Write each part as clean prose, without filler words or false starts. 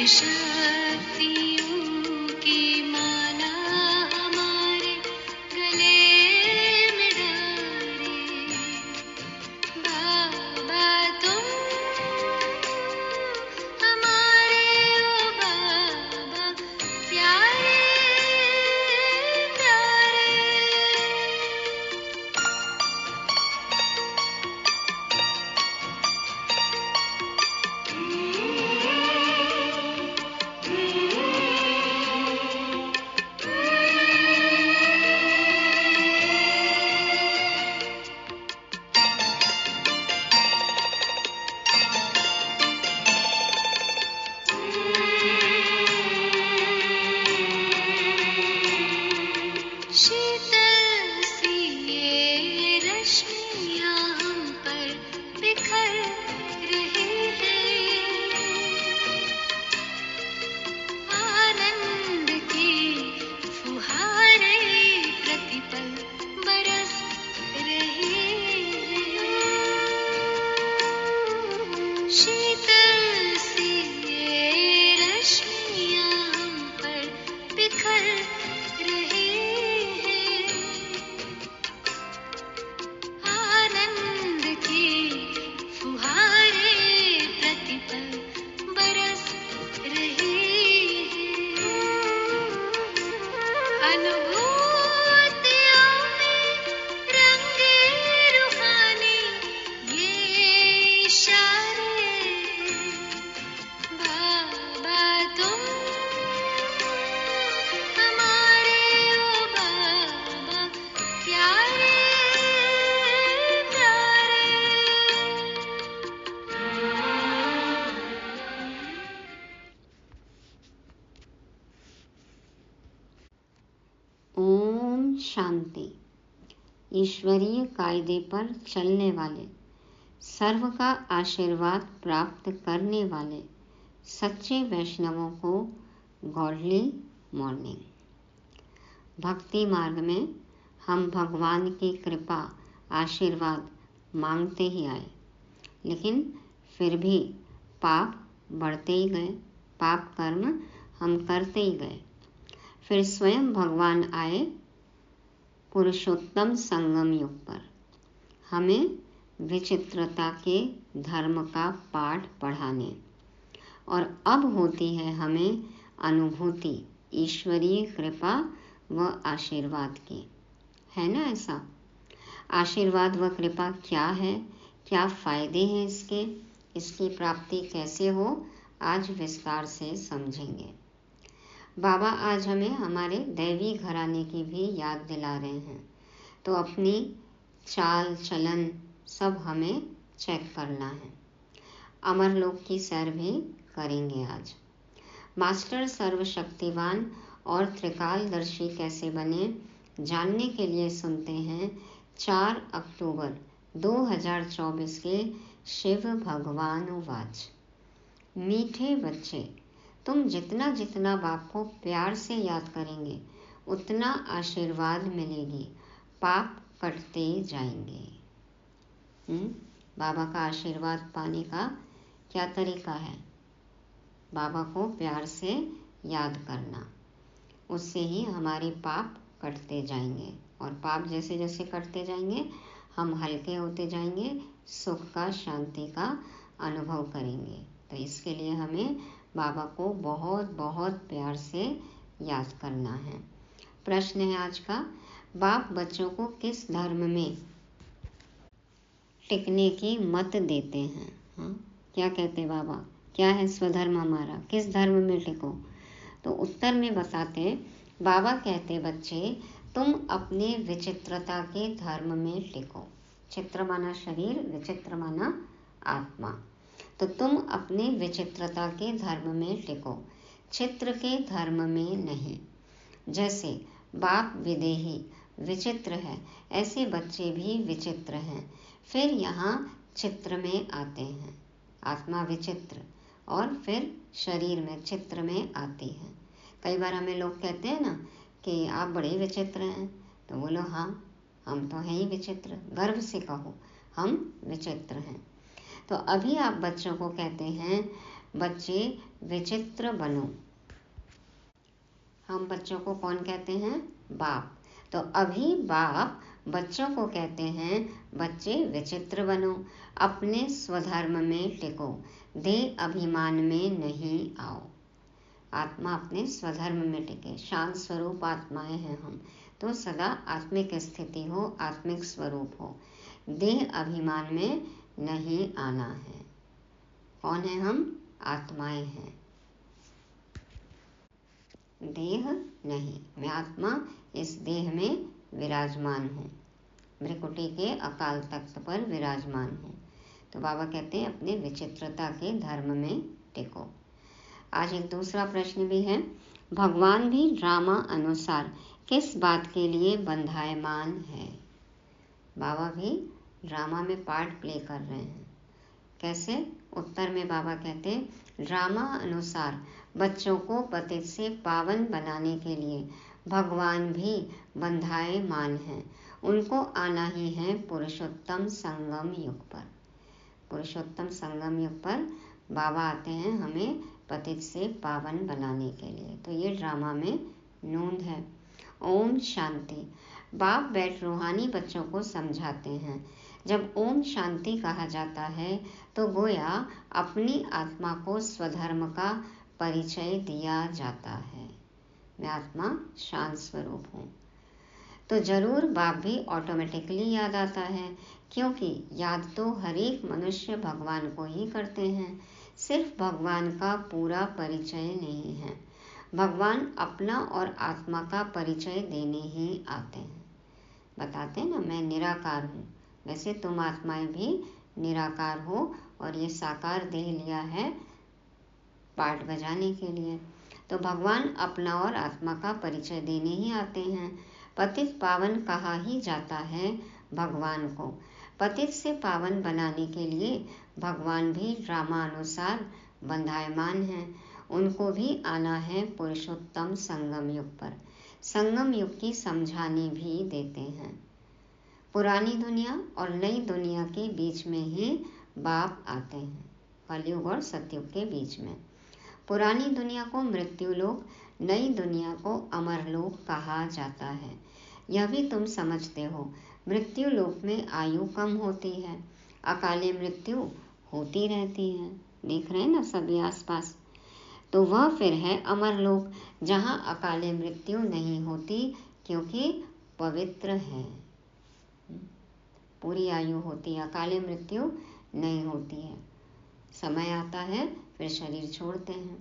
शक्तियों की माला हमारे गले में डाले। बाबा तुम हमारे ओ बाबा प्यारे प्यारे। शीतल सी ये रश्मियाँ हम पर बिखर रही हैं। आनंद की फुहारें प्रतिपल बरस रही हैं। शीतल सी ये रश्मियाँ हम पर बिखर रही हैं। आनंद की फुहारें प्रतिपल बरस रही हैं। अनुभूतियों में रंगे रूहानी ये इशारे। बाबा तुम हमारे ओ बाबा प्यारे प्यारे। ओम शांति। ईश्वरीय कायदे पर चलने वाले, सर्व का आशीर्वाद प्राप्त करने वाले सच्चे वैष्णवों को गॉडली मॉर्निंग। भक्ति मार्ग में हम भगवान की कृपा आशीर्वाद मांगते ही आए, लेकिन फिर भी पाप बढ़ते ही गए, पाप कर्म हम करते ही गए। फिर स्वयं भगवान आए पुरुषोत्तम संगम युग पर हमें विचित्रता के धर्म का पाठ पढ़ाने, और अब होती है हमें अनुभूति ईश्वरीय कृपा व आशीर्वाद की। है ना ऐसा? आशीर्वाद व कृपा क्या है, क्या फायदे हैं इसकी प्राप्ति कैसे हो, आज विस्तार से समझेंगे। बाबा आज हमें हमारे दैवी घराने की भी याद दिला रहे हैं, तो अपनी चाल चलन सब हमें चेक करना है। अमरलोक की सैर भी करेंगे आज। मास्टर सर्वशक्तिवान और त्रिकालदर्शी कैसे बने, जानने के लिए सुनते हैं 4 अक्टूबर 2024 के शिव भगवान वाच। मीठे बच्चे, तुम जितना जितना बाप को प्यार से याद करेंगे उतना आशीर्वाद मिलेगी, पाप कटते जाएंगे। बाबा का आशीर्वाद पाने का क्या तरीका है? बाबा को प्यार से याद करना, उससे ही हमारे पाप कटते जाएंगे, और पाप जैसे जैसे कटते जाएंगे हम हल्के होते जाएंगे, सुख का, शांति का अनुभव करेंगे। तो इसके लिए हमें बाबा को बहुत बहुत प्यार से याद करना है। प्रश्न है आज का, बाप बच्चों को किस धर्म में टिकने की मत देते हैं? क्या कहते बाबा, क्या है स्वधर्म हमारा, किस धर्म में टिको? तो उत्तर में बताते बाबा कहते बच्चे तुम अपने विचित्रता के धर्म में टिको। चित्र माना शरीर, विचित्र माना आत्मा। तो तुम अपने विचित्रता के धर्म में टिको, चित्र के धर्म में नहीं। जैसे बाप विदेही विचित्र है, ऐसे बच्चे भी विचित्र हैं, फिर यहाँ चित्र में आते हैं। आत्मा विचित्र और फिर शरीर में चित्र में आती है। कई बार हमें लोग कहते हैं ना कि आप बड़े विचित्र हैं, तो बोलो हाँ, हम तो हैं ही विचित्र, गर्व से कहो हम विचित्र हैं। तो अभी आप बच्चों को कहते हैं बच्चे विचित्र बनो। हम बच्चों को कौन कहते हैं? बाप। तो अभी बाप बच्चों को कहते हैं बच्चे विचित्र बनो, अपने स्वधर्म में टिको, देह अभिमान में नहीं आओ। आत्मा अपने स्वधर्म में टिके, शांत स्वरूप आत्माएं हैं हम, तो सदा आत्मिक स्थिति हो, आत्मिक स्वरूप हो, देह अभिमान में नहीं आना है। कौन है हम? आत्माएं हैं, देह नहीं। मैं आत्मा इस देह में विराजमान हूँ, भ्रिकुटी के अकाल तख्त पर विराजमान हूँ। तो बाबा कहते हैं अपने विचित्रता के धर्म में टिको। आज एक दूसरा प्रश्न भी है, भगवान भी ड्रामा अनुसार किस बात के लिए बंधायमान है? बाबा भी ड्रामा में पार्ट प्ले कर रहे हैं। कैसे? उत्तर में बाबा कहते ड्रामा अनुसार बच्चों को पतित से पावन बनाने के लिए भगवान भी बंधायमान हैं। उनको आना ही है पुरुषोत्तम संगम युग पर। पुरुषोत्तम संगम युग पर बाबा आते हैं हमें पतित से पावन बनाने के लिए। तो ये ड्रामा में नूंद है। ओम शांति। बाप बैठ रूहानी बच्चों को समझाते हैं। जब ओम शांति कहा जाता है तो गोया अपनी आत्मा को स्वधर्म का परिचय दिया जाता है। मैं आत्मा शांत स्वरूप हूँ। तो जरूर बाप भी ऑटोमेटिकली याद आता है, क्योंकि याद तो हर एक मनुष्य भगवान को ही करते हैं। सिर्फ भगवान का पूरा परिचय नहीं है, भगवान अपना और आत्मा का परिचय देने ही आते हैं। बताते हैं ना, मैं निराकार हूँ। वैसे तुम आत्माएं भी निराकार हो और ये साकार देह लिया है पार्ट बजाने के लिए। तो भगवान अपना और आत्मा का परिचय देने ही आते हैं। पतित पावन कहा ही जाता है भगवान को। पतित से पावन बनाने के लिए भगवान भी ड्रामानुसार बंधायमान हैं। उनको भी आना है पुरुषोत्तम संगम युग पर। संगम युग की समझानी भी देते हैं। पुरानी दुनिया और नई दुनिया के बीच में ही बाप आते हैं, कलयुग और सतयुग के बीच में। पुरानी दुनिया को मृत्यु लोक, नई दुनिया को अमर लोक कहा जाता है। यह भी तुम समझते हो। मृत्यु लोक में आयु कम होती है, अकाले मृत्यु होती रहती है। देख रहे हैं ना सभी आसपास। तो वह फिर है अमर लोक, जहाँ अकाले मृत्यु नहीं होती, क्योंकि पवित्र है। पूरी आयु होती है, अकाले मृत्यु नहीं होती है। समय आता है फिर शरीर छोड़ते हैं।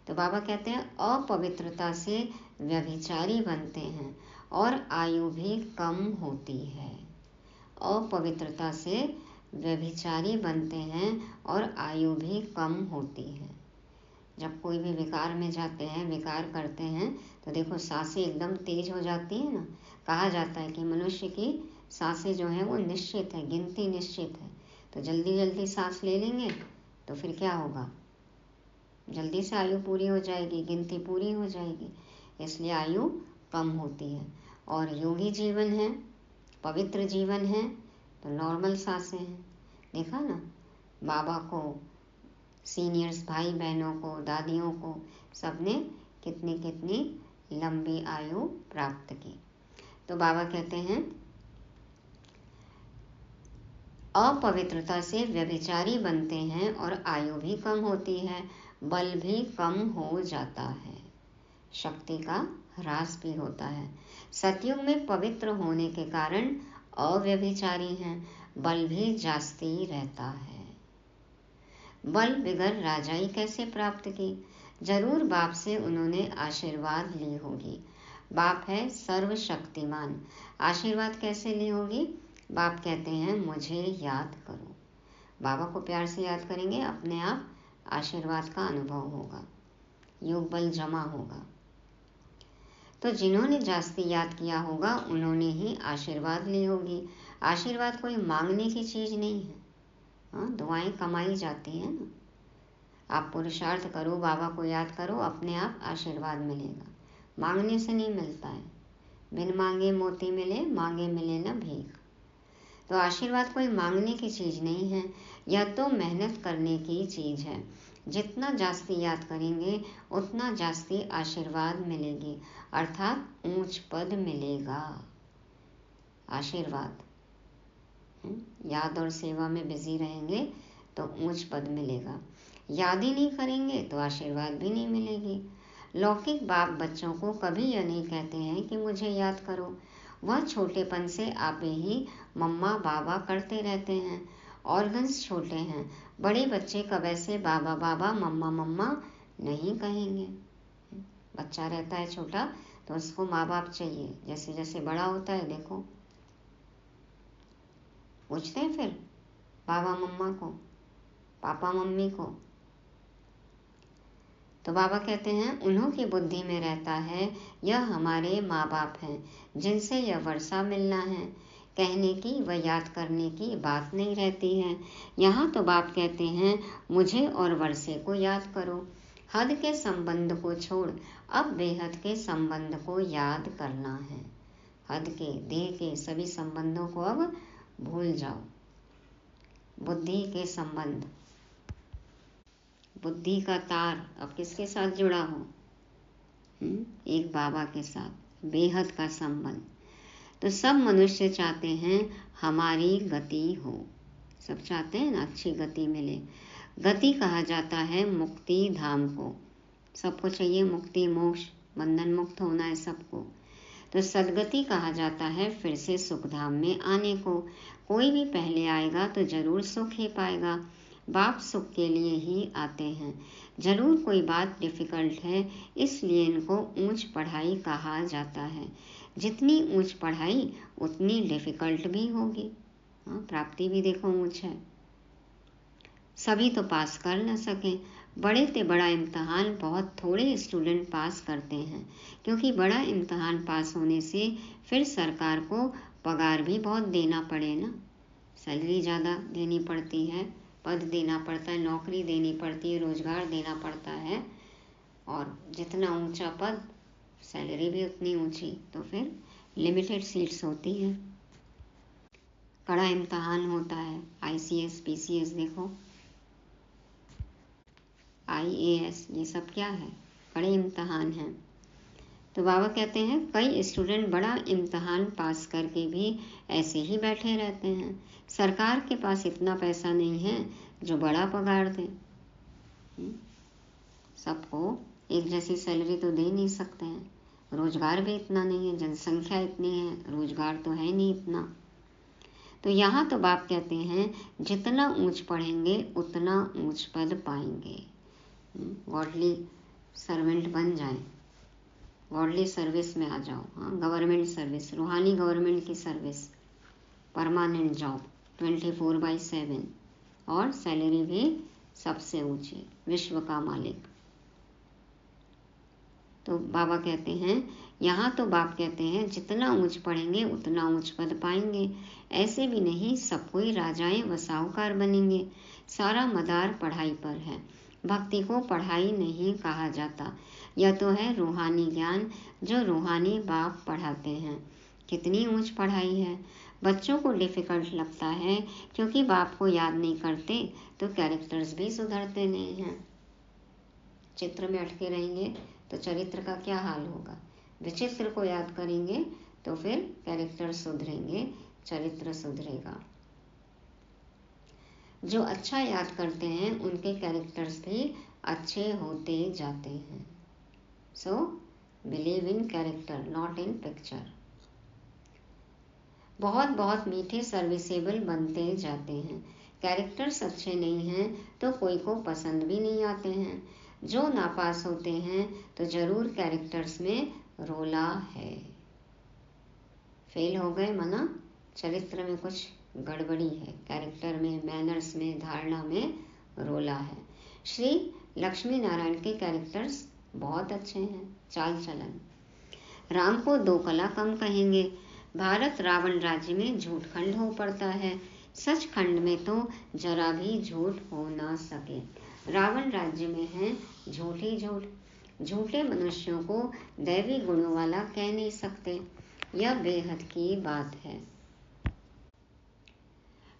तो बाबा कहते हैं अपवित्रता से व्यभिचारी बनते हैं और आयु भी कम होती है। अपवित्रता से व्यभिचारी बनते हैं और आयु भी कम होती है। जब कोई भी विकार में जाते हैं, विकार करते हैं, तो देखो सांसें एकदम तेज हो जाती है ना। कहा जाता है कि मनुष्य की सांसें जो है वो निश्चित है, गिनती निश्चित है। तो जल्दी जल्दी सांस ले लेंगे तो फिर क्या होगा? जल्दी से आयु पूरी हो जाएगी, गिनती पूरी हो जाएगी। इसलिए आयु कम होती है। और योगी जीवन है, पवित्र जीवन है, तो नॉर्मल सांसें हैं। देखा ना, बाबा को, सीनियर्स भाई बहनों को, दादियों को, सबने कितनी कितनी लंबी आयु प्राप्त की। तो बाबा कहते हैं अपवित्रता से व्यभिचारी बनते हैं और आयु भी कम होती है, बल भी कम हो जाता है, शक्ति का ह्रास भी होता है। सतयुग में पवित्र होने के कारण अव्यभिचारी हैं, बल भी जास्ती रहता है। बल बिगर राजाई कैसे प्राप्त की? जरूर बाप से उन्होंने आशीर्वाद ली होगी। बाप है सर्वशक्तिमान। आशीर्वाद कैसे ली होगी? बाप कहते हैं मुझे याद करो। बाबा को प्यार से याद करेंगे, अपने आप आशीर्वाद का अनुभव होगा, योग बल जमा होगा। तो जिन्होंने जास्ती याद किया होगा उन्होंने ही आशीर्वाद ली होगी। आशीर्वाद कोई मांगने की चीज नहीं है। हाँ, दुआएं कमाई जाती है ना। आप पुरुषार्थ करो, बाबा को याद करो, अपने आप आशीर्वाद मिलेगा। मांगने से नहीं मिलता है। बिन मांगे मोती मिले, मांगे मिले न भीख। तो आशीर्वाद कोई मांगने की चीज नहीं है, यह तो मेहनत करने की चीज है। जितना जास्ती याद करेंगे उतना जास्ती आशीर्वाद मिलेगी, अर्थात ऊंच पद मिलेगा। आशीर्वाद, याद और सेवा में बिजी रहेंगे तो ऊंच पद मिलेगा, याद ही नहीं करेंगे तो आशीर्वाद भी नहीं मिलेगी। लौकिक बाप बच्चों को कभी यह नहीं कहते हैं कि मुझे याद करो, वह छोटेपन से आप ही मम्मा बाबा करते रहते हैं। ऑर्गन्स छोटे हैं, बड़े बच्चे कब ऐसे बाबा बाबा मम्मा मम्मा नहीं कहेंगे। बच्चा रहता है छोटा तो उसको माँ बाप चाहिए, जैसे जैसे बड़ा होता है देखो पूछते हैं फिर बाबा मम्मा को, पापा मम्मी को। तो बाबा कहते हैं उन्हों की बुद्धि में रहता है यह हमारे माँ बाप हैं जिनसे यह वर्षा मिलना है, कहने की व याद करने की बात नहीं रहती है। यहाँ तो बाप कहते हैं मुझे और वर्षे को याद करो, हद के संबंध को छोड़ अब बेहद के संबंध को याद करना है। हद के देह के सभी संबंधों को अब भूल जाओ। बुद्धि के संबंध, बुद्धि का तार अब किसके साथ जुड़ा हो? एक बाबा के साथ, बेहद का संबंध। तो सब मनुष्य चाहते हैं हमारी गति हो, सब चाहते हैं ना अच्छी गति मिले। गति कहा जाता है मुक्ति धाम को, सबको चाहिए मुक्ति मोक्ष, बंधन मुक्त होना है सबको। तो सदगति कहा जाता है फिर से सुख धाम में आने को। कोई भी पहले आएगा तो जरूर सुख ही पाएगा, बाप सुख के लिए ही आते हैं। जरूर कोई बात डिफिकल्ट है इसलिए इनको ऊंच पढ़ाई कहा जाता है। जितनी ऊंच पढ़ाई उतनी डिफिकल्ट भी होगी। प्राप्ति भी देखो ऊंच है, सभी तो पास कर न सके। बड़े से बड़ा इम्तहान बहुत थोड़े स्टूडेंट पास करते हैं, क्योंकि बड़ा इम्तहान पास होने से फिर सरकार को पगार भी बहुत देना पड़े ना, सैलरी ज़्यादा देनी पड़ती है, पद देना पड़ता है, नौकरी देनी पड़ती है, रोजगार देना पड़ता है, और जितना ऊंचा पद सैलरी भी उतनी ऊंची, तो फिर लिमिटेड सीट्स होती हैं। कड़ा इम्तहान होता है, ICS PCS देखो, IAS, ये सब क्या है? बड़े इम्तहान हैं। तो बाबा कहते हैं कई स्टूडेंट बड़ा इम्तहान पास करके भी ऐसे ही बैठे रहते हैं। सरकार के पास इतना पैसा नहीं है जो बड़ा पगार दे। सबको एक जैसी सैलरी तो दे नहीं सकते हैं, रोजगार भी इतना नहीं है, जनसंख्या इतनी है, रोजगार तो है नहीं इतना। तो यहाँ तो बाप कहते हैं जितना ऊंच पढ़ेंगे उतना ऊंच पद पाएंगे। गॉडली सर्वेंट बन जाएं, गॉडली सर्विस में आ जाओ। गवर्नमेंट सर्विस, रूहानी गवर्नमेंट की सर्विस, परमानेंट जॉब 24/7, और सैलरी भी सबसे ऊंची, विश्व का मालिक। तो बाबा कहते हैं, यहाँ तो बाप कहते हैं जितना ऊंच पढ़ेंगे उतना ऊंच पद पाएंगे। ऐसे भी नहीं सब कोई राजाएं व साहूकार बनेंगे, सारा मदार पढ़ाई पर है। भक्ति को पढ़ाई नहीं कहा जाता, यह तो है रूहानी ज्ञान जो रूहानी बाप पढ़ाते हैं। कितनी ऊंच पढ़ाई है। बच्चों को डिफिकल्ट लगता है क्योंकि बाप को याद नहीं करते तो कैरेक्टर्स भी सुधरते नहीं हैं। चित्र में अटके रहेंगे तो चरित्र का क्या हाल होगा। विचित्र को याद करेंगे तो फिर कैरेक्टर सुधरेंगे, चरित्र सुधरेगा। जो अच्छा याद करते हैं उनके कैरेक्टर्स भी अच्छे होते जाते हैं। So believe in character not in picture. बहुत बहुत मीठे सर्विसेबल बनते जाते हैं। कैरेक्टर्स अच्छे नहीं हैं तो कोई को पसंद भी नहीं आते हैं। जो नापास होते हैं तो जरूर कैरेक्टर्स में रोला है। फेल हो गए मना, चरित्र में कुछ गड़बड़ी है, कैरेक्टर में, मैनर्स में, धारणा में रोला है। श्री लक्ष्मी नारायण के कैरेक्टर्स बहुत अच्छे हैं, चाल चलन। राम को 2 कला कम कहेंगे। भारत रावण राज्य में झूठ खंड हो पड़ता है, सच खंड में तो जरा भी झूठ हो ना सके। रावण राज्य में है झूठ ही झूठ। झूठे मनुष्यों को दैवी गुणों वाला कह नहीं सकते, यह बेहद की बात है।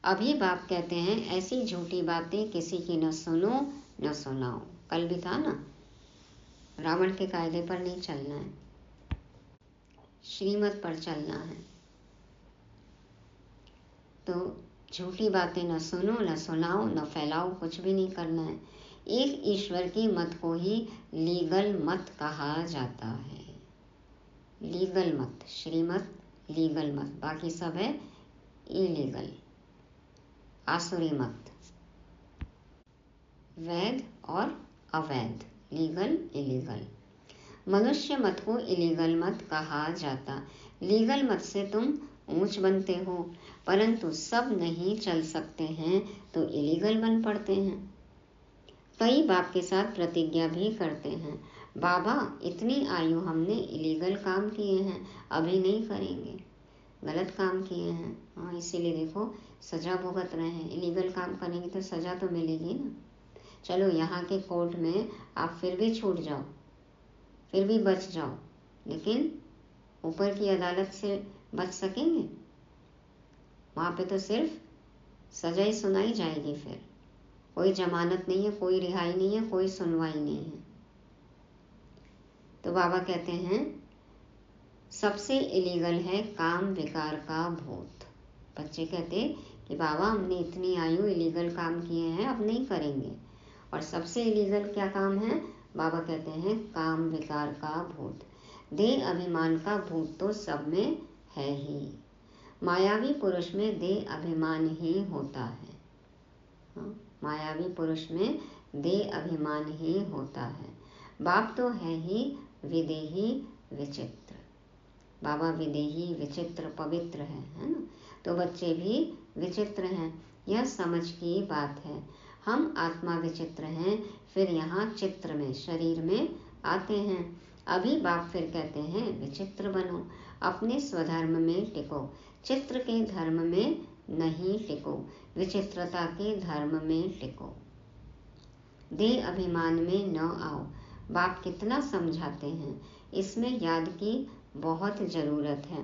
अभी बाप कहते हैं ऐसी झूठी बातें किसी की न सुनो न सुनाओ। कल भी था ना, रावण के कायदे पर नहीं चलना है, श्रीमत पर चलना है। तो झूठी बातें न सुनो, न सुनाओ, न फैलाओ, कुछ भी नहीं करना है। एक ईश्वर की मत को ही लीगल मत कहा जाता है। लीगल मत, श्रीमत लीगल मत, बाकी सब है इलीगल, आसुरी मत, वैध और अवैध, लीगल इलीगल। मनुष्य मत को इलीगल मत कहा जाता। लीगल मत से तुम ऊंच बनते हो, परंतु सब नहीं चल सकते हैं तो इलीगल बन पड़ते हैं। कई बाप के साथ प्रतिज्ञा भी करते हैं, बाबा इतनी आयु हमने इलीगल काम किए हैं, अभी नहीं करेंगे, गलत काम किए हैं। हाँ, इसीलिए देखो सजा भुगत रहे हैं। इलीगल काम करेंगे तो सजा तो मिलेगी ना। चलो यहाँ के कोर्ट में आप फिर भी छूट जाओ, फिर भी बच जाओ, लेकिन ऊपर की अदालत से बच सकेंगे? वहाँ पे तो सिर्फ सजा ही सुनाई जाएगी, फिर कोई जमानत नहीं है, कोई रिहाई नहीं है, कोई सुनवाई नहीं है। तो बाबा कहते हैं सबसे इलीगल है काम विकार का भूत। बच्चे कहते कि बाबा हमने इतनी आयु इलीगल काम किए हैं, अब नहीं करेंगे। और सबसे इलीगल क्या काम है? बाबा कहते हैं काम विकार का भूत। देह अभिमान का भूत तो सब में है ही। मायावी पुरुष में देह अभिमान ही होता है। हाँ, मायावी पुरुष में देह अभिमान ही होता है। बाप तो है ही विदेही विचित्र। बाबा विदेही विचित्र पवित्र है ना। तो बच्चे भी विचित्र हैं, यह समझ की बात है। हम आत्मा विचित्र हैं, फिर यहाँ चित्र में शरीर में आते हैं। अभी बाप फिर कहते हैं विचित्र बनो, अपने स्वधर्म में टिको, चित्र के धर्म में नहीं टिको, विचित्रता के धर्म में टिको, देह अभिमान में न आओ। बाप कितना समझाते हैं, इसमें याद की बहुत ज़रूरत है।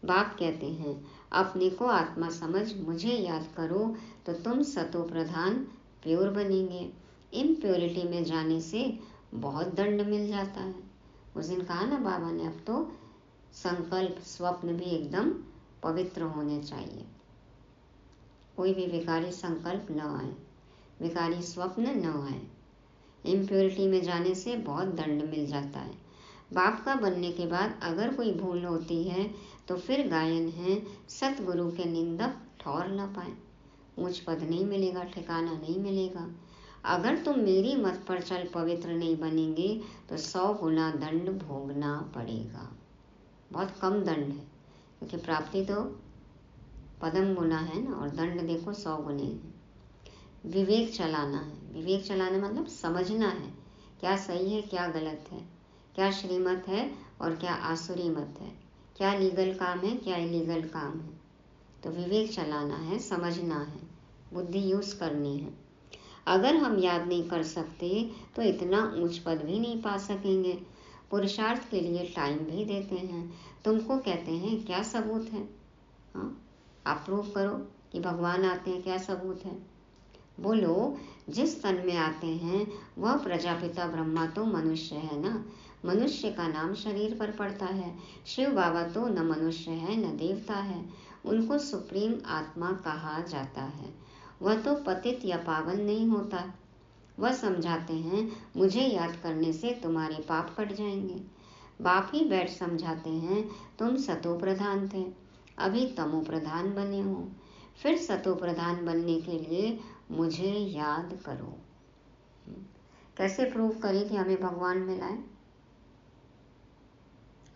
बाप कहते हैं अपने को आत्मा समझ मुझे याद करो तो तुम सतो प्रधान प्योर बनेंगे। इम्प्योरिटी में जाने से बहुत दंड मिल जाता है। उस दिन कहा ना बाबा ने, अब तो संकल्प स्वप्न भी एकदम पवित्र होने चाहिए। कोई भी विकारी संकल्प न आए, विकारी स्वप्न न आए। इम्प्योरिटी में जाने से बहुत दंड मिल जाता है। बाप का बनने के बाद अगर कोई भूल होती है तो फिर गायन है सतगुरु के निंदक ठौर न पाए। ऊंच पद नहीं मिलेगा, ठिकाना नहीं मिलेगा। अगर तुम मेरी मत पर चल पवित्र नहीं बनेंगे तो 100 गुना दंड भोगना पड़ेगा। बहुत कम दंड है, क्योंकि प्राप्ति तो पदम गुना है ना, और दंड देखो 100 गुने है। विवेक चलाना है। विवेक चलाना मतलब समझना है क्या सही है क्या गलत है, क्या श्रीमत है और क्या आसुरी मत है, क्या लीगल काम है क्या इलीगल काम है। तो विवेक चलाना है, समझना है, बुद्धि यूज करनी है। अगर हम याद नहीं कर सकते तो इतना ऊंच पद भी नहीं पा सकेंगे। पुरुषार्थ के लिए टाइम भी देते हैं। तुमको कहते हैं क्या सबूत है? हाँ, आप प्रूव करो कि भगवान आते हैं, क्या सबूत है? बोलो, जिस तन में आते हैं वह प्रजापिता ब्रह्मा तो मनुष्य है ना। मनुष्य का नाम शरीर पर पड़ता है। शिव बाबा तो न मनुष्य है न देवता है, उनको सुप्रीम आत्मा कहा जाता है। वह तो पतित या पावन नहीं होता। वह समझाते हैं मुझे याद करने से तुम्हारे पाप कट जाएंगे। बाप ही बैठ समझाते हैं तुम सतो प्रधान थे, अभी तमो प्रधान बने हो, फिर सतो प्रधान बनने के लिए मुझे याद करो। कैसे प्रूव करें कि हमें भगवान मिला है?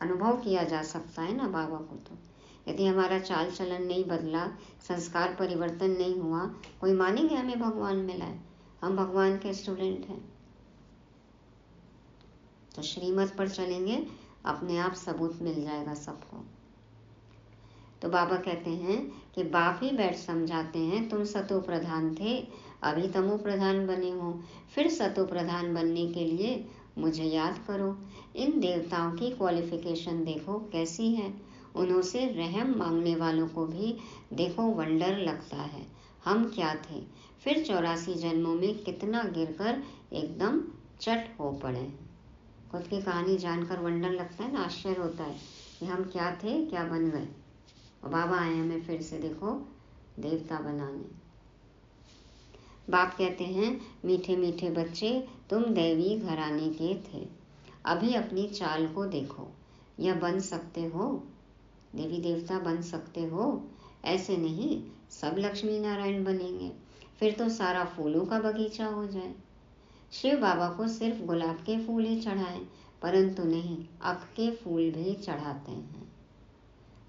अनुभव किया जा सकता है ना बाबा को। तो यदि हमारा चाल चलन नहीं बदला, संस्कार परिवर्तन नहीं हुआ, कोई मानेंगे हमें भगवान मिला है, हम भगवान के स्टूडेंट हैं? तो श्रीमत पर चलेंगे, अपने आप सबूत मिल जाएगा सबको। तो बाबा कहते हैं कि बाप ही बैठ समझाते हैं तुम सतो प्रधान थे, अभी तमो प्रधान बने हो, फिर सतो प्रधान बनने के लिए मुझे याद करो। इन देवताओं की क्वालिफिकेशन देखो कैसी है, उन्हों से रहम मांगने वालों को भी देखो वंडर लगता है। हम क्या थे, फिर 84 जन्मों में कितना गिरकर एकदम चट हो पड़े। खुद की कहानी जानकर वंडर लगता है ना, आश्चर्य होता है कि हम क्या थे, क्या बन गए। और बाबा आए हमें फिर से देखो देवता बनाने। बाप कहते हैं, मीठे मीठे बच्चे, तुम दैवी घराने के थे, अभी अपनी चाल को देखो, यह बन सकते हो, देवी देवता बन सकते हो। ऐसे नहीं सब लक्ष्मी नारायण बनेंगे, फिर तो सारा फूलों का बगीचा हो जाए। शिव बाबा को सिर्फ गुलाब के फूल ही चढ़ाएं, परंतु नहीं, अक के फूल भी चढ़ाते हैं।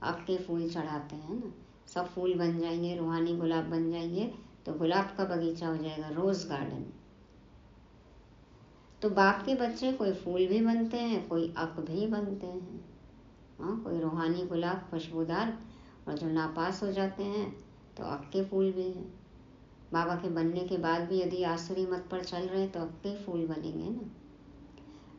अक के फूल चढ़ाते हैं ना, सब फूल बन जाएंगे, रूहानी गुलाब बन जाएंगे, तो गुलाब का बगीचा हो जाएगा, रोज गार्डन। तो बाप के बच्चे कोई फूल भी बनते हैं, कोई अक भी बनते हैं। हाँ, कोई रूहानी गुलाब खुशबूदार, और जो नापास हो जाते हैं तो अक के फूल भी हैं। बाबा के बनने के बाद भी यदि आसुरी मत पर चल रहे तो अक के फूल बनेंगे ना।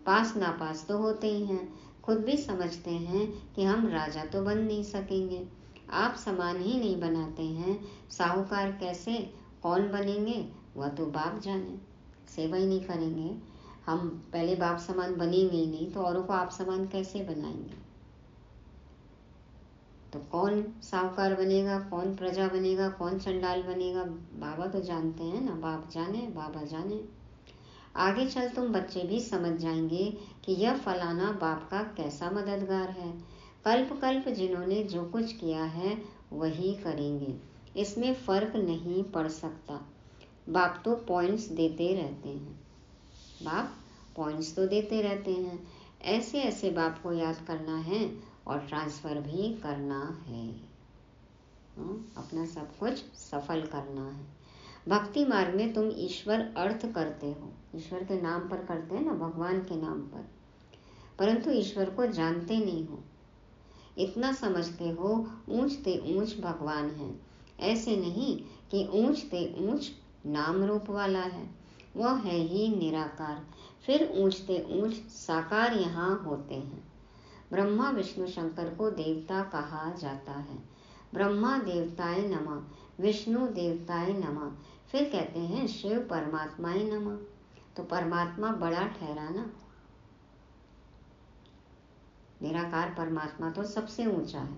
पास नापास तो होते ही हैं, खुद भी समझते हैं कि हम राजा तो बन नहीं सकेंगे, आप समान ही नहीं बनाते हैं, साहूकार कैसे, कौन बनेंगे, वह तो बाप जाने। सेवा ही नहीं करेंगे, हम पहले बाप समान बनेंगे ही नहीं, तो औरों को आप समान कैसे बनाएंगे। तो कौन साहूकार बनेगा, कौन प्रजा बनेगा, कौन चंडाल बनेगा, बाबा तो जानते हैं ना, बाप जाने, बाबा जाने। आगे चल तुम बच्चे भी समझ जाएंगे कि यह फलाना बाप का कैसा मददगार है। कल्प कल्प जिन्होंने जो कुछ किया है वही करेंगे, इसमें फर्क नहीं पड़ सकता। बाप तो पॉइंट्स देते रहते हैं, बाप पॉइंट्स तो देते रहते हैं। ऐसे ऐसे बाप को याद करना है और ट्रांसफ़र भी करना है, अपना सब कुछ सफल करना है। भक्ति मार्ग में तुम ईश्वर अर्थ करते हो, ईश्वर के नाम पर करते हैं ना, भगवान के नाम पर, परंतु ईश्वर को जानते नहीं हो। इतना समझते हो ऊंच ते ऊंच भगवान है, ऐसे नहीं कि ऊंच ते ऊंच नाम रूप वाला है, वह है ही निराकार। फिर ऊंच ते ऊंच साकार यहाँ होते हैं। ब्रह्मा विष्णु शंकर को देवता कहा जाता है। ब्रह्मा देवताय नमः, विष्णु देवताय नमः, फिर कहते हैं शिव परमात्माय नमः। तो परमात्मा बड़ा ठहरा ना, निराकार परमात्मा तो सबसे ऊंचा है।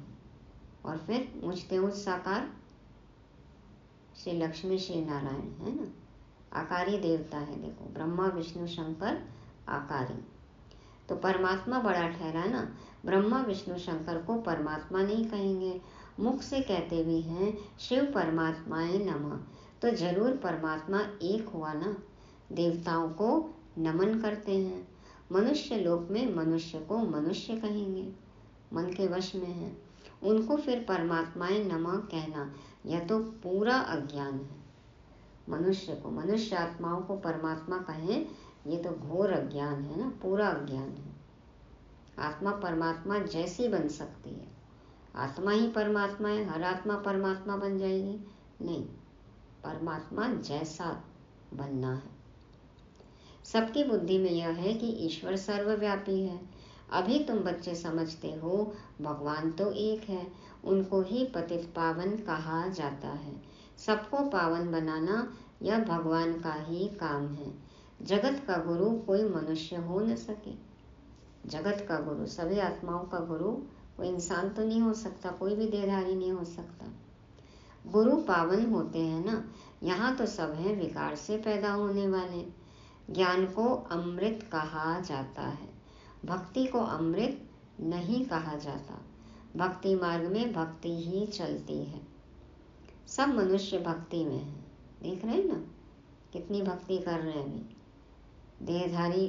और फिर ऊंचते ऊंच साकार श्री लक्ष्मी श्री नारायण है ना, आकारी देवता है। देखो ब्रह्मा विष्णु शंकर आकारी, तो परमात्मा बड़ा ठहरा ना। ब्रह्मा विष्णु शंकर को परमात्मा नहीं कहेंगे, मुख से कहते भी हैं शिव परमात्माए नमः, तो जरूर परमात्मा एक हुआ ना। देवताओं को नमन करते हैं, मनुष्य लोक में मनुष्य को मनुष्य कहेंगे, मन के वश में है, उनको फिर परमात्माए नमः कहना, यह तो पूरा अज्ञान है। मनुष्य को, मनुष्य आत्माओं को परमात्मा कहें, ये तो घोर अज्ञान है ना, पूरा अज्ञान है। आत्मा परमात्मा जैसी बन सकती है, आत्मा ही परमात्मा है, हर आत्मा परमात्मा बन जाएगी, नहीं, परमात्मा जैसा बनना है। सबकी बुद्धि में यह है कि ईश्वर सर्वव्यापी है। अभी तुम बच्चे समझते हो भगवान तो एक है, उनको ही पतित पावन कहा जाता है। सबको पावन बनाना यह भगवान का ही काम है। जगत का गुरु कोई मनुष्य हो न सके, जगत का गुरु, सभी आत्माओं का गुरु कोई इंसान तो नहीं हो सकता, कोई भी देहधारी नहीं हो सकता। गुरु पावन होते हैं ना, यहाँ तो सब हैं विकार से पैदा होने वाले। ज्ञान को अमृत कहा जाता है, भक्ति को अमृत नहीं कहा जाता। भक्ति मार्ग में भक्ति ही चलती है। सब मनुष्य भक्ति में है, देख रहे हैं ना कितनी भक्ति कर रहे हैं। अभी देहधारी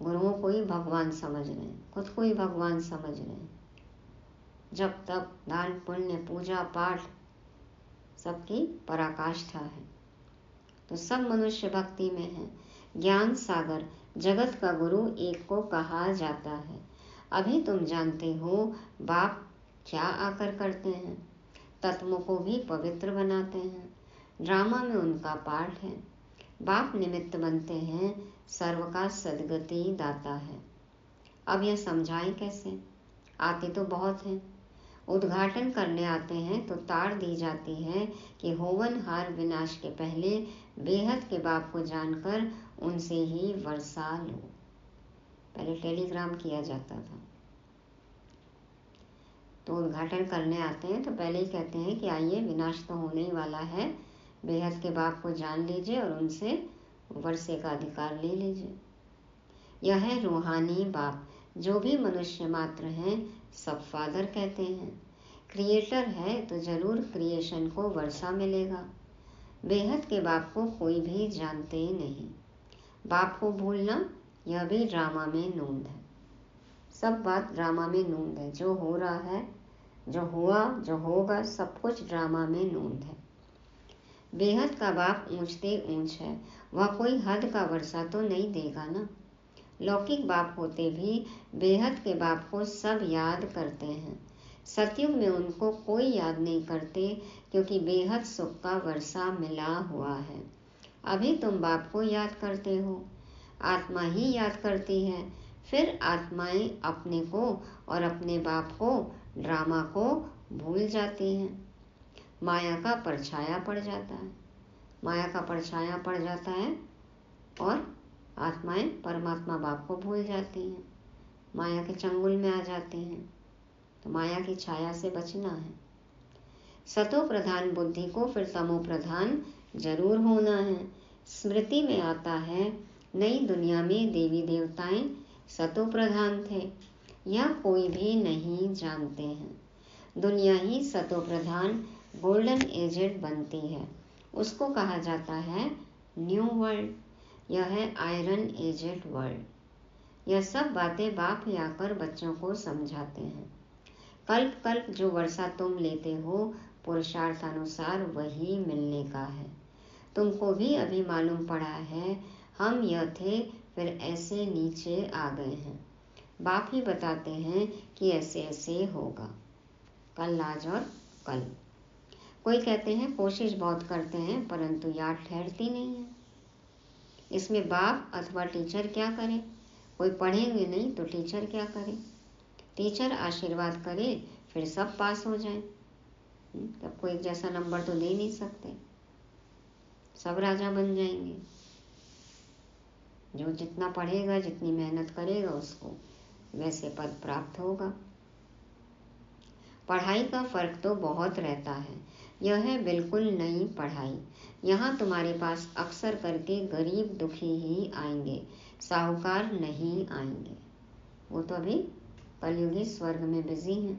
गुरुओं को ही भगवान समझ रहे हैं, खुद को ही भगवान समझ रहे हैं। जब तक दान पुण्य पूजा पाठ सबकी पराकाष्ठा है, तो सब मनुष्य भक्ति में है। ज्ञान सागर जगत का गुरु एक को कहा जाता है। अभी तुम जानते हो बाप क्या आकर करते हैं, तत्वों को भी पवित्र बनाते हैं। ड्रामा में उनका पार्ट है। बाप निमित्त बनते हैं, सर्व का सदगति दाता है। अब यह समझाएं कैसे, आते तो बहुत हैं, उद्घाटन करने आते हैं तो ताड़ दी जाती है कि होवनहार विनाश के पहले बेहद के बाप को जानकर उनसे ही वर्षा लो। पहले टेलीग्राम किया जाता था, तो उद्घाटन करने आते हैं तो पहले ही कहते हैं कि आइए विनाश तो होने ही वाला है, बेहद के बाप को जान लीजिए और उनसे वर्षे का अधिकार ले लीजिए। यह है रूहानी बाप। जो भी मनुष्य मात्र हैं सब फादर कहते हैं। क्रिएटर है तो जरूर क्रिएशन को वर्षा मिलेगा। बेहद के बाप को कोई भी जानते नहीं। बाप को भूलना यह भी ड्रामा में नूंद है। सब बात ड्रामा में नूंद है। जो हो रहा है, जो हुआ, जो होगा, सब कुछ ड्रामा में नूंद है। बेहद का बाप ऊंचते ऊंच है, वह कोई हद का वर्षा तो नहीं देगा ना। लौकिक बाप होते भी बेहद के बाप को सब याद करते हैं। सतयुग में उनको कोई याद नहीं करते क्योंकि बेहद सुख का वर्षा मिला हुआ है। अभी तुम बाप को याद करते हो, आत्मा ही याद करती है। फिर आत्माएं अपने को और अपने बाप को, ड्रामा को भूल जाती हैं। माया का परछाया पड़ जाता है, माया का परछाया पड़ जाता है और आत्माएं परमात्मा बाप को भूल जाती हैं, माया के चंगुल में आ जाती हैं। तो माया की छाया से बचना है। सतो प्रधान बुद्धि को फिर तमो प्रधान जरूर होना है। स्मृति में आता है नई दुनिया में देवी देवताएं सतो प्रधान थे, यह कोई भी नहीं जानते हैं। दुनिया ही सतो प्रधान गोल्डन एजेड बनती है, उसको कहा जाता है न्यू वर्ल्ड। यह है आयरन एजेड वर्ल्ड। यह सब बातें बाप ही आकर बच्चों को समझाते हैं। कल्प कल्प जो वर्षा तुम लेते हो पुरुषार्थ अनुसार वही मिलने का है। तुमको भी अभी मालूम पड़ा है हम यह थे फिर ऐसे नीचे आ गए हैं। बाप ही बताते हैं कि ऐसे ऐसे होगा, कल आज और कल। कोई कहते हैं कोशिश बहुत करते हैं परंतु याद ठहरती नहीं है। इसमें बाप अथवा टीचर क्या करे? कोई पढ़ेंगे नहीं तो टीचर क्या करे? टीचर आशीर्वाद करे फिर सब पास हो जाए। सबको एक जैसा नंबर तो दे नहीं सकते, सब राजा बन जाएंगे। जो जितना पढ़ेगा, जितनी मेहनत करेगा, उसको वैसे पद प्राप्त होगा। पढ़ाई का फर्क तो बहुत रहता है। यह है बिल्कुल नई पढ़ाई। यहाँ तुम्हारे पास अक्सर करके गरीब दुखी ही आएंगे, साहूकार नहीं आएंगे। वो तो अभी कलयुगी स्वर्ग में बिजी हैं।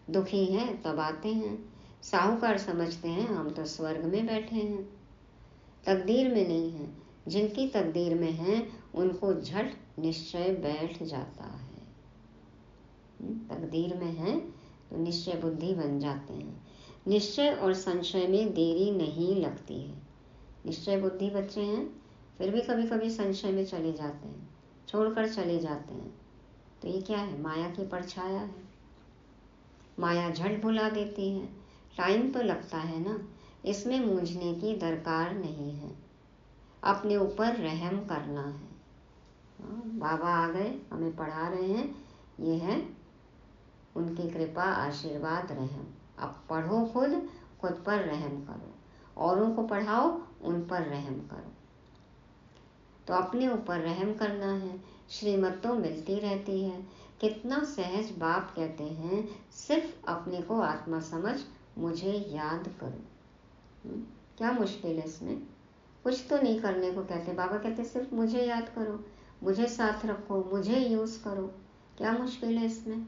दुखी हैं तब आते हैं, साहूकार समझते हैं हम तो स्वर्ग में बैठे हैं। तकदीर में नहीं है, जिनकी तकदीर में है उनको झट निश्चय बैठ जाता है। तकदीर में है तो निश्चय बुद्धि बन जाते हैं। निश्चय और संशय में देरी नहीं लगती है। निश्चय बुद्धि बच्चे हैं फिर भी कभी कभी संशय में चले जाते हैं, छोड़कर चले जाते हैं। तो ये क्या है? माया की परछाया है। माया झट भुला देती है। टाइम तो लगता है ना, इसमें मूंझने की दरकार नहीं है। अपने ऊपर रहम करना है। बाबा आ गए, हमें पढ़ा रहे हैं, ये है उनकी कृपा, आशीर्वाद, रहम। अब पढ़ो, खुद पर रहम करो, औरों को पढ़ाओ, उन पर रहम करो। तो अपने ऊपर रहम करना है। श्रीमत तो मिलती रहती है। कितना सहज बाप कहते हैं, सिर्फ अपने को आत्मा समझ मुझे याद करो। क्या मुश्किल है इसमें? कुछ तो नहीं करने को कहते। बाबा कहते सिर्फ मुझे याद करो, मुझे साथ रखो, मुझे यूज करो। क्या मुश्किल है इसमें?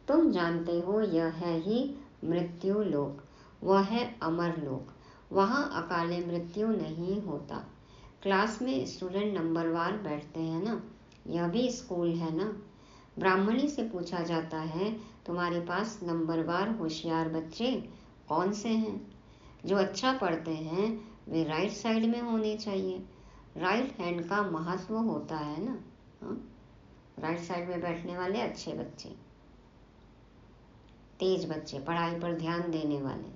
तुम जानते हो यह है ही मृत्यु लोक, वह है अमर लोक। वहाँ अकाले मृत्यु नहीं होता। क्लास में स्टूडेंट नंबरवार बैठते हैं ना, यह भी स्कूल है ना। ब्राह्मणी से पूछा जाता है तुम्हारे पास नंबरवार होशियार बच्चे कौन से हैं? जो अच्छा पढ़ते हैं वे राइट साइड में होने चाहिए। राइट हैंड का महत्व होता है ना। राइट साइड में बैठने वाले अच्छे बच्चे, तेज बच्चे, पढ़ाई पर ध्यान देने वाले।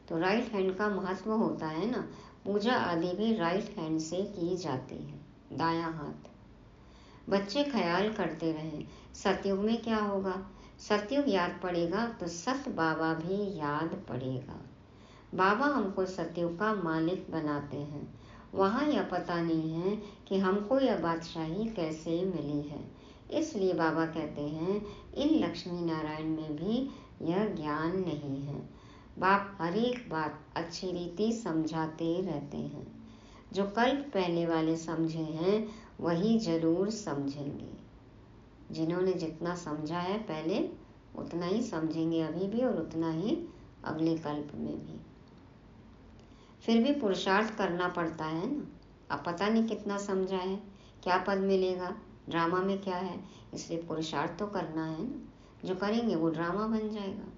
तो राइट हैंड का महत्व होता है ना। पूजा आदि भी राइट हैंड से की जाती है, दायां हाथ। बच्चे ख्याल करते रहें, सतयुग में क्या होगा? सतयुग याद पड़ेगा तो सत बाबा भी याद पड़ेगा। बाबा हमको सतयुग का मालिक बनाते हैं। वहाँ यह पता नहीं है कि हमको यह बादशाही कैसे मिली है। इसलिए बाबा कहते हैं इन लक्ष्मी नारायण में भी यह ज्ञान नहीं है। बाप हर एक बात अच्छी रीति समझाते रहते हैं। जो कल्प पहले वाले समझे हैं वही जरूर समझेंगे। जिन्होंने जितना समझा है पहले उतना ही समझेंगे अभी भी, और उतना ही अगले कल्प में भी। फिर भी पुरुषार्थ करना पड़ता है ना। अब पता नहीं कितना समझा है, क्या पद मिलेगा, ड्रामा में क्या है, इसलिए पुरुषार्थ तो करना है ना। जो करेंगे वो ड्रामा बन जाएगा।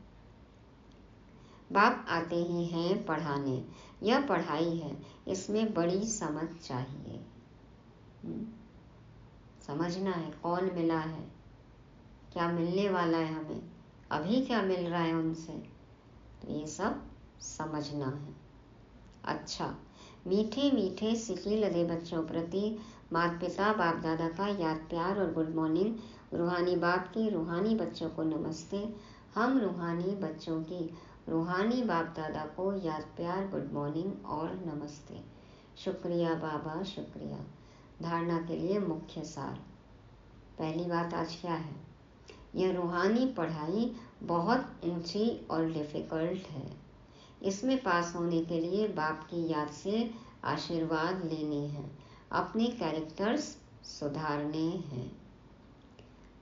बाप आते ही हैं पढ़ाने। यह पढ़ाई है, इसमें बड़ी समझ चाहिए। समझना है कौन मिला है, क्या मिलने वाला है हमें, अभी क्या मिल रहा है उनसे, तो ये सब समझना है। अच्छा, मीठे मीठे सिखी लदे बच्चों प्रति माता पिता बाप दादा का याद प्यार और गुड मॉर्निंग। रूहानी बाप की रूहानी बच्चों को नमस्ते। हम रूहानी बच्चों की रूहानी बाप दादा को याद प्यार गुड मॉर्निंग और नमस्ते। शुक्रिया बाबा, शुक्रिया। धारणा के लिए मुख्य सार। पहली बात आज क्या है, यह रूहानी पढ़ाई बहुत ऊंची और डिफिकल्ट है। इसमें पास होने के लिए बाप की याद से आशीर्वाद लेने हैं, अपने कैरेक्टर्स सुधारने हैं।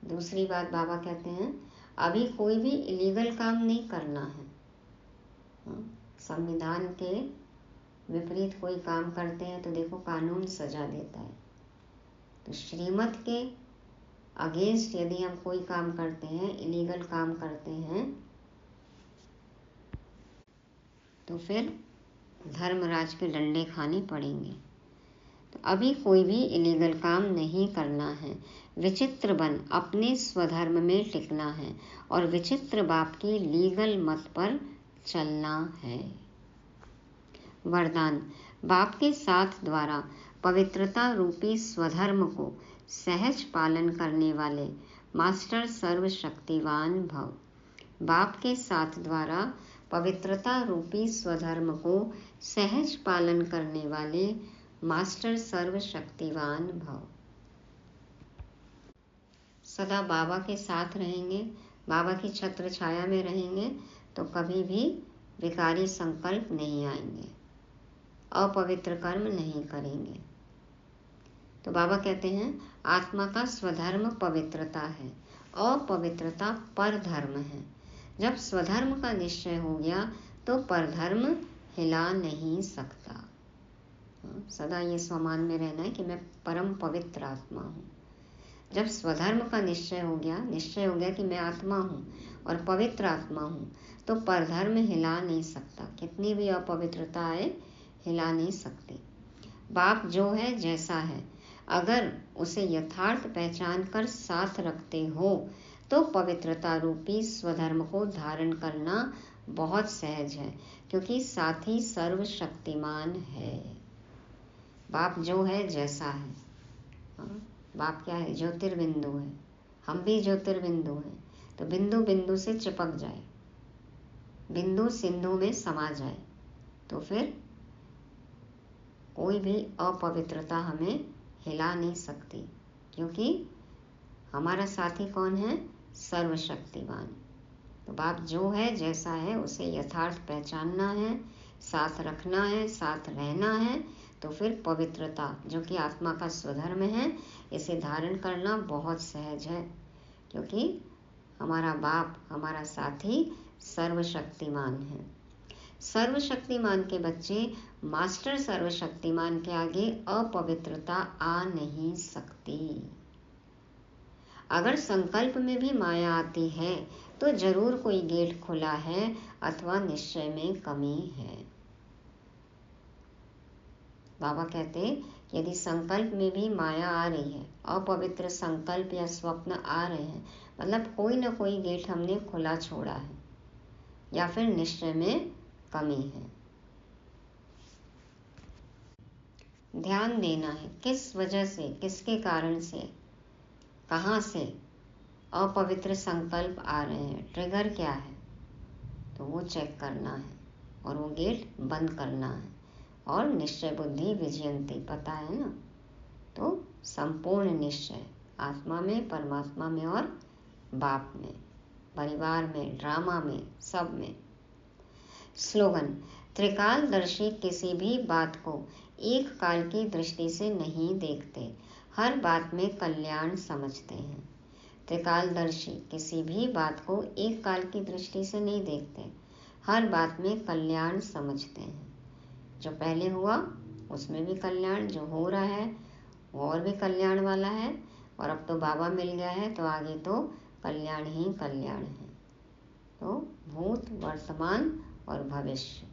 दूसरी बात बाबा कहते हैं अभी कोई भी इलीगल काम नहीं करना है। संविधान के विपरीत कोई काम करते हैं तो देखो कानून सजा देता है। तो श्रीमत के अगेंस्ट यदि हम कोई काम करते हैं, इलीगल काम करते हैं, तो फिर धर्मराज के डंडे खाने पड़ेंगे। तो अभी कोई भी इलीगल काम नहीं करना है। विचित्र बन अपने स्वधर्म में टिकना है और विचित्र बाप की लीगल मत पर चलना है। वरदान। बाप के साथ द्वारा पवित्रता रूपी स्वधर्म को सहज पालन करने वाले मास्टर सर्वशक्तिवान भव। बाप के साथ द्वारा पवित्रता रूपी स्वधर्म को सहज पालन करने वाले मास्टर सर्वशक्तिवान भव। सदा बाबा के साथ रहेंगे, बाबा की छत्र छाया में रहेंगे तो कभी भी विकारी संकल्प नहीं आएंगे, अपवित्र कर्म नहीं करेंगे। तो बाबा कहते हैं आत्मा का स्वधर्म पवित्रता है, अपवित्रता परधर्म है। जब स्वधर्म का निश्चय हो गया तो परधर्म हिला नहीं सकता। सदा ये स्वमान में रहना है कि मैं परम पवित्र आत्मा हूँ। जब स्वधर्म का निश्चय हो गया कि मैं आत्मा हूँ और पवित्र आत्मा हूँ, तो परधर्म हिला नहीं सकता। कितनी भी अपवित्रता आए हिला नहीं सकती। बाप जो है जैसा है, अगर उसे यथार्थ पहचान कर साथ रखते हो तो पवित्रता रूपी स्वधर्म को धारण करना बहुत सहज है, क्योंकि साथी सर्वशक्तिमान है। बाप जो है जैसा है। बाप क्या है, ज्योतिर्बिंदु है। हम भी ज्योतिर्बिंदु हैं। तो बिंदु बिंदु से चिपक जाए, बिंदु सिंधु में समा जाए, तो फिर कोई भी अपवित्रता हमें हिला नहीं सकती, क्योंकि हमारा साथी कौन है, सर्वशक्तिमान। तो बाप जो है जैसा है उसे यथार्थ पहचानना है, साथ रखना है, साथ रहना है। तो फिर पवित्रता जो कि आत्मा का स्वधर्म है, इसे धारण करना बहुत सहज है, क्योंकि हमारा बाप, हमारा साथी सर्वशक्तिमान है। सर्वशक्तिमान के बच्चे मास्टर सर्वशक्तिमान के आगे अपवित्रता आ नहीं सकती। अगर संकल्प में भी माया आती है तो जरूर कोई गेट खुला है अथवा निश्चय में कमी है। बाबा कहते यदि संकल्प में भी माया आ रही है, अपवित्र संकल्प या स्वप्न आ रहे हैं, मतलब कोई ना कोई गेट हमने खुला छोड़ा है या फिर निश्चय में कमी है। ध्यान देना है किस वजह से, किसके कारण से, कहाँ से अपवित्र संकल्प आ रहे हैं, ट्रिगर क्या है, तो वो चेक करना है और वो गेट बंद करना है। और निश्चय बुद्धि विजयंती, पता है ना, तो संपूर्ण निश्चय आत्मा में, परमात्मा में और बाप में, परिवार में, ड्रामा में, सब में। स्लोगन, त्रिकालदर्शी किसी भी बात को एक काल की दृष्टि से नहीं देखते, हर बात में कल्याण समझते हैं। त्रिकालदर्शी किसी भी बात को एक काल की दृष्टि से नहीं देखते, हर बात में कल्याण समझते हैं। जो पहले हुआ उसमें भी कल्याण, जो हो रहा है वो और भी कल्याण वाला है, और अब तो बाबा मिल गया है तो आगे तो कल्याण ही कल्याण है। तो भूत, वर्तमान और भविष्य,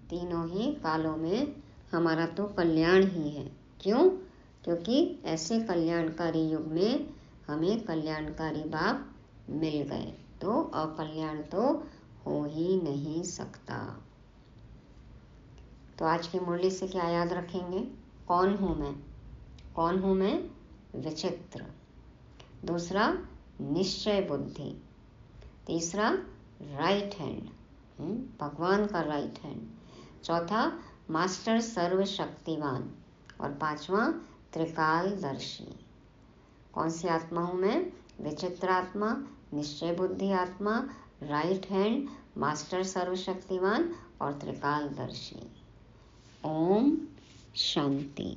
तीनों ही कालों में हमारा तो कल्याण ही है। क्यों? क्योंकि ऐसे कल्याणकारी युग में हमें कल्याणकारी बाप मिल गए, तो अकल्याण तो हो ही नहीं सकता। तो आज की मुरली से क्या याद रखेंगे? कौन हूँ मैं? कौन हूँ मैं? विचित्र। दूसरा, निश्चय बुद्धि। तीसरा, राइट हैंड, भगवान का राइट हैंड। चौथा, मास्टर सर्वशक्तिवान। और पांचवा, त्रिकालदर्शी। कौन सी आत्मा हूँ मैं? विचित्र आत्मा, निश्चय बुद्धि आत्मा, राइट हैंड, मास्टर सर्वशक्तिवान और त्रिकालदर्शी। ओम शांति।